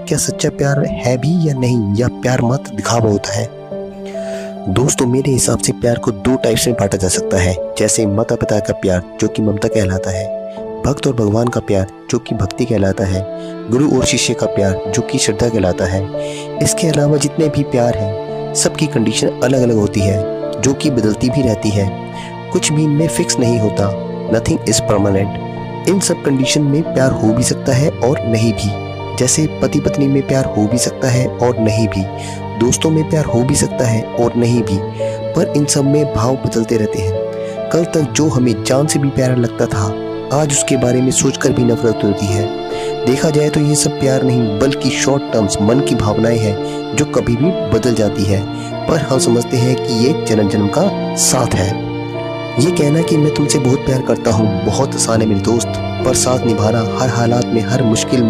क्या सच्चा प्यार है भी या नहीं, या प्यार मात्र दिखावा होता है। दोस्तों मेरे हिसाब से प्यार को दो टाइप्स में बांटा जा सकता है, जैसे माता पिता का प्यार जो कि ममता कहलाता है, भक्त और भगवान का प्यार जो कि भक्ति कहलाता है, गुरु और शिष्य का प्यार जो कि श्रद्धा कहलाता है। इसके अलावा जितने भी प्यार हैं सबकी कंडीशन अलग अलग होती है जो कि बदलती भी रहती है, कुछ भी इनमें फिक्स नहीं होता, नथिंग इज परमानेंट। इन सब कंडीशन में प्यार हो भी सकता है और नहीं भी, जैसे पति पत्नी में प्यार हो भी सकता है और नहीं भी, दोस्तों में प्यार हो भी सकता है और नहीं भी, पर इन सब में भाव बदलते रहते हैं। कल तक जो हमें जान से भी प्यारा लगता था आज उसके बारे में सोचकर भी नफरत होती है। देखा जाए तो ये सब प्यार नहीं बल्कि शॉर्ट टर्म्स मन की भावनाएं हैं जो कभी भी बदल जाती है, पर हम समझते हैं कि ये जन्म जन्म का साथ है। ये कहना कि मैं तुमसे बहुत प्यार करता हूँ बहुत आसान है मेरे दोस्त, पर साथ निभाना हर हालात में, हर मुश्किल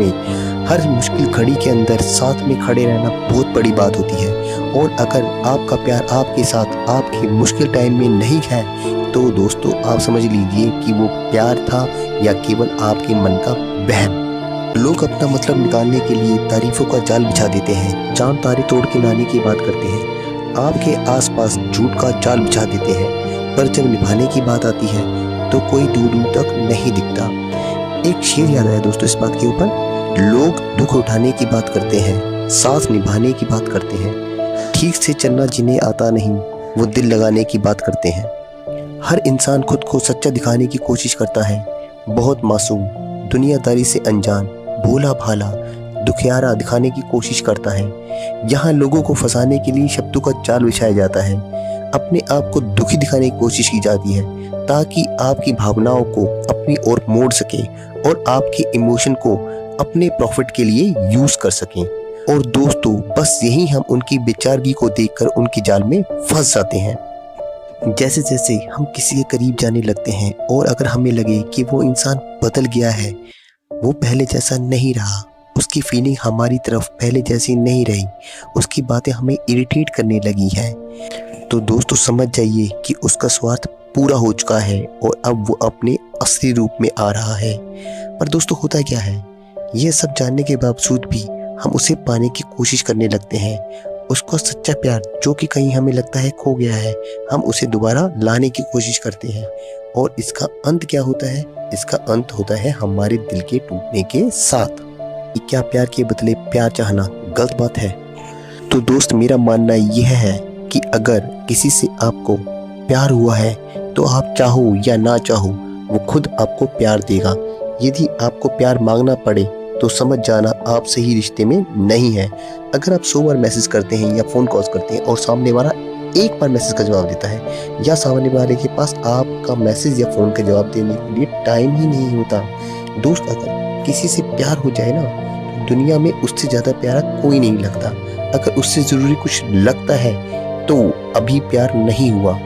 घड़ी के अंदर साथ में खड़े रहना बहुत बड़ी बात होती है। और अगर आपका प्यार आपके साथ आपके मुश्किल टाइम में नहीं है तो दोस्तों आप समझ लीजिए कि वो प्यार था या केवल आपके मन का वहम। लोग अपना मतलब निकालने के लिए तारीफों का जाल बिछा देते हैं, चांद तारे तोड़ के लाने की बात करते हैं, आपके आसपास झूठ का जाल बिछा देते हैं, पर जब निभाने की बात आती है तो कोई दूर दूर तक नहीं दिखता। एक शेर याद आया दोस्तों इस बात के ऊपर, लोग दुख उठाने की बात करते हैं, साथ निभाने की बात करते हैं, ठीक से चलना जिन्हें आता नहीं वो दिल लगाने की बात करते हैं। हर इंसान खुद को सच्चा दिखाने की कोशिश करता है, बहुत मासूम, दुनियादारी से अनजान, भोला भाला, दुखियारा दिखाने की कोशिश करता है। यहाँ लोगों को फंसाने के लिए शब्दों का जाल बिछाया जाता है, अपने आप को दुखी दिखाने की कोशिश की जाती है ताकि आपकी भावनाओं को अपनी ओर मोड़ सके और आपके इमोशन को अपने प्रॉफिट के लिए यूज कर सकें। और दोस्तों बस यही हम उनकी बेचारगी को देखकर उनके जाल में फंस जाते हैं। जैसे जैसे हम किसी के करीब जाने लगते हैं और अगर हमें लगे कि वो इंसान बदल गया है, वो पहले जैसा नहीं रहा, उसकी फीलिंग हमारी तरफ पहले जैसी नहीं रही, उसकी बातें हमें इरिटेट करने लगी है, तो दोस्तों समझ जाइए कि उसका स्वार्थ पूरा हो चुका है और अब वो अपने असली रूप में आ रहा है। पर दोस्तों होता क्या है, ये सब जानने के बावजूद भी हम उसे पाने की कोशिश करने लगते हैं। उसका सच्चा प्यार जो कि कहीं हमें लगता है खो गया है, हम उसे दोबारा लाने की कोशिश करते हैं। और इसका अंत क्या होता है? इसका अंत होता है हमारे दिल के टूटने के साथ। क्या प्यार के बदले प्यार चाहना गलत बात है? तो दोस्त मेरा मानना यह है कि अगर किसी से आपको प्यार हुआ है तो आप चाहो या ना चाहो वो खुद आपको प्यार देगा। यदि आपको प्यार मांगना पड़े तो समझ जाना आप सही रिश्ते में नहीं है। अगर आप 100 बार मैसेज करते हैं या फ़ोन कॉल्स करते हैं और सामने वाला एक बार मैसेज का जवाब देता है, या सामने वाले के पास आपका मैसेज या फ़ोन का जवाब देने के लिए टाइम ही नहीं होता, दोस्त अगर किसी से प्यार हो जाए ना, दुनिया में उससे ज़्यादा प्यारा कोई नहीं लगता। अगर उससे ज़रूरी कुछ लगता है तो अभी प्यार नहीं हुआ।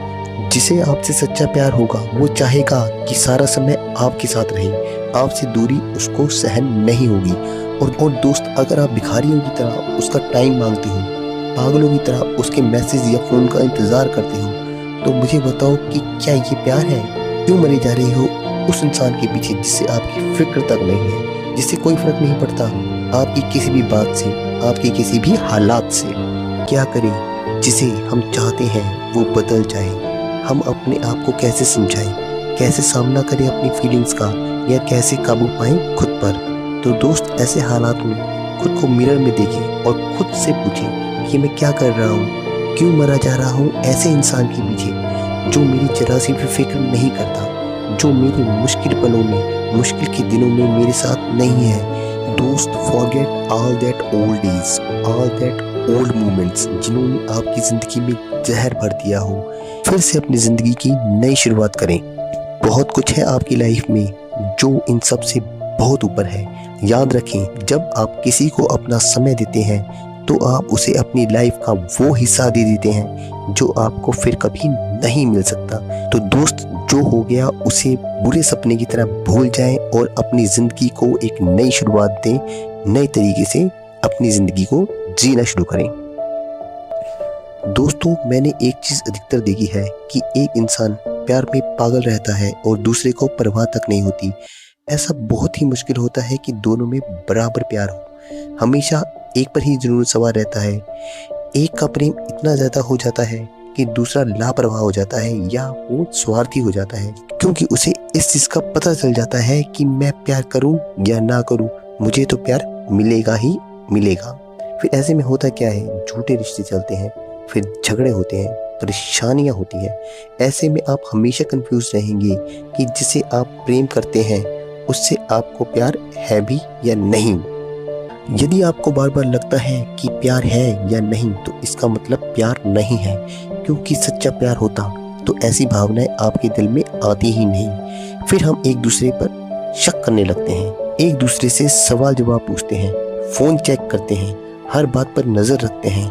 जिसे आपसे सच्चा प्यार होगा वो चाहेगा कि सारा समय आपके साथ रहे, आपसे दूरी उसको सहन नहीं होगी। और दोस्त अगर आप भिखारियों की तरह उसका टाइम मांगते हो, पागलों की तरह उसके मैसेज या फ़ोन का इंतज़ार करते हो, तो मुझे बताओ कि क्या ये प्यार है? क्यों मरे जा रहे हो उस इंसान के पीछे जिससे आपकी फिक्र तक नहीं है, जिससे कोई फ़र्क नहीं पड़ता आपकी किसी भी बात से, आपके किसी भी हालात से? क्या करें जिसे हम चाहते हैं वो बदल जाए? हम अपने आप को कैसे समझाएं, कैसे सामना करें अपनी फीलिंग्स का, या कैसे काबू पाएं खुद पर? तो दोस्त ऐसे हालात में खुद को मिरर में देखें और खुद से पूछें कि मैं क्या कर रहा हूँ, क्यों मरा जा रहा हूँ ऐसे इंसान के पीछे जो मेरी जरा सी भी फिक्र नहीं करता, जो मेरे मुश्किल पलों में, मुश्किल के दिनों में मेरे साथ नहीं है। दोस्त forget all that old days, all that old moments जिन्होंने आपकी ज़िंदगी में जहर भर दिया हो। फिर से अपनी ज़िंदगी की नई शुरुआत करें। बहुत कुछ है आपकी लाइफ में जो इन सब से बहुत ऊपर है। याद रखें, जब आप किसी को अपना समय देते हैं तो आप उसे अपनी लाइफ का वो हिस्सा दे देते हैं जो आपको फिर कभी नहीं मिल सकता। तो दोस्त जो हो गया उसे बुरे सपने की तरह भूल जाएं और अपनी ज़िंदगी को एक नई शुरुआत दें, नए तरीके से अपनी ज़िंदगी को जीना शुरू करें। दोस्तों मैंने एक चीज़ अधिकतर देखी है कि एक इंसान प्यार में पागल रहता है और दूसरे को परवाह तक नहीं होती। ऐसा बहुत ही मुश्किल होता है कि दोनों में बराबर प्यार हो। हमेशा एक पर ही जुनून सवार रहता है। एक का प्रेम इतना ज़्यादा हो जाता है कि दूसरा लापरवाह हो जाता है या वो स्वार्थी हो जाता है, क्योंकि उसे इस चीज़ का पता चल जाता है कि मैं प्यार करूं या ना करूं, मुझे तो प्यार मिलेगा ही मिलेगा। फिर ऐसे में होता क्या है, झूठे रिश्ते चलते हैं, फिर झगड़े होते हैं, परेशानियां होती हैं। ऐसे में आप हमेशा कंफ्यूज रहेंगे कि जिसे आप प्रेम करते हैं उससे आपको प्यार है भी या नहीं। यदि आपको बार बार लगता है कि प्यार है या नहीं, तो इसका मतलब प्यार नहीं है, क्योंकि सच्चा प्यार होता तो ऐसी भावनाएं आपके दिल में आती ही नहीं। फिर हम एक दूसरे पर शक करने लगते हैं, एक दूसरे से सवाल जवाब पूछते हैं, फोन चेक करते हैं, हर बात पर नजर रखते हैं।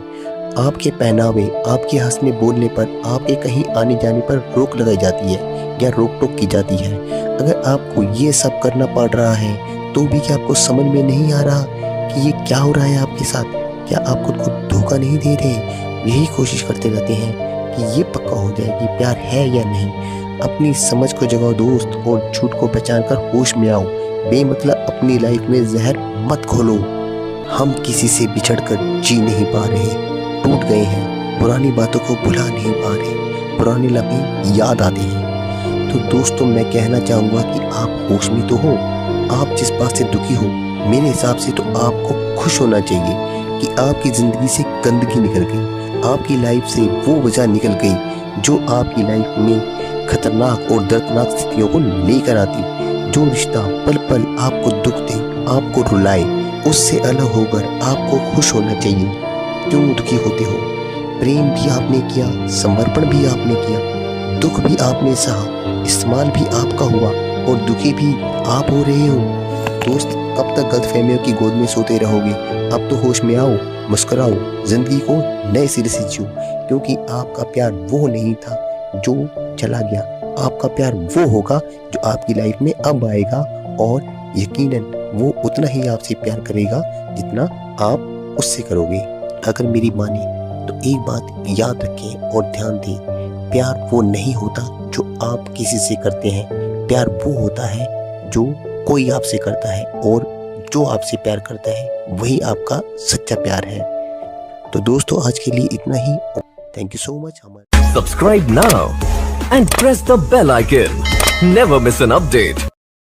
आपके पहनावे, आपके हंसने बोलने पर, आपके कहीं आने जाने पर रोक लगाई जाती है या रोक टोक की जाती है। अगर आपको ये सब करना पड़ रहा है तो भी क्या आपको समझ में नहीं आ रहा कि ये क्या हो रहा है आपके साथ? क्या आप खुद को धोखा नहीं दे रहे? यही कोशिश करते रहते हैं कि ये पक्का हो जाए कि प्यार है या नहीं। अपनी समझ को जगाओ दोस्त, और झूठ को पहचान कर होश में आओ। बेमतलब अपनी लाइफ में जहर मत घोलो। हम किसी से बिछड़ कर जी नहीं पा रहे, टूट गए हैं, पुरानी बातों को भुला नहीं पा रहे, पुराने लम्हे याद आते हैं। तो दोस्तों मैं कहना चाहूँगा कि आप होश में तो हो। आप जिस बात से दुखी हो, मेरे हिसाब से तो आपको खुश होना चाहिए कि आपकी ज़िंदगी से गंदगी निकल गई, आपकी लाइफ से वो वजह निकल गई जो आपकी लाइफ में खतरनाक और दर्दनाक स्थितियों को लेकर आती। जो रिश्ता पल पल आपको दुख दे, आपको रुलाए, उससे अलग होकर आपको खुश होना चाहिए। क्यों दुखी होते हो? प्रेम भी आपने किया, समर्पण भी आपने किया, दुख भी आपने सहा, इस्तेमाल भी आपका हुआ और दुखी भी आप हो रहे हो। दोस्त, कब तक गलतफहमियों की गोद में सोते रहोगे? अब तो होश में आओ, मुस्कुराओ, जिंदगी को नए सिरे से जियो, क्योंकि आपका प्यार वो नहीं था जो चला गया। आपका प्यार वो होगा जो आपकी लाइफ में अब आएगा, और यकीनन वो उतना ही आपसे प्यार करेगा जितना आप उससे करोगे। अगर मेरी माने तो एक बात याद रखें और ध्यान दें, प्यार वो नहीं होता जो आप किसी से करते हैं, प्यार वो होता है जो कोई आपसे करता है, और जो आपसे प्यार करता है वही आपका सच्चा प्यार है। तो दोस्तों आज के लिए इतना ही। Thank you so much. Subscribe now and press the bell icon. Never miss an update.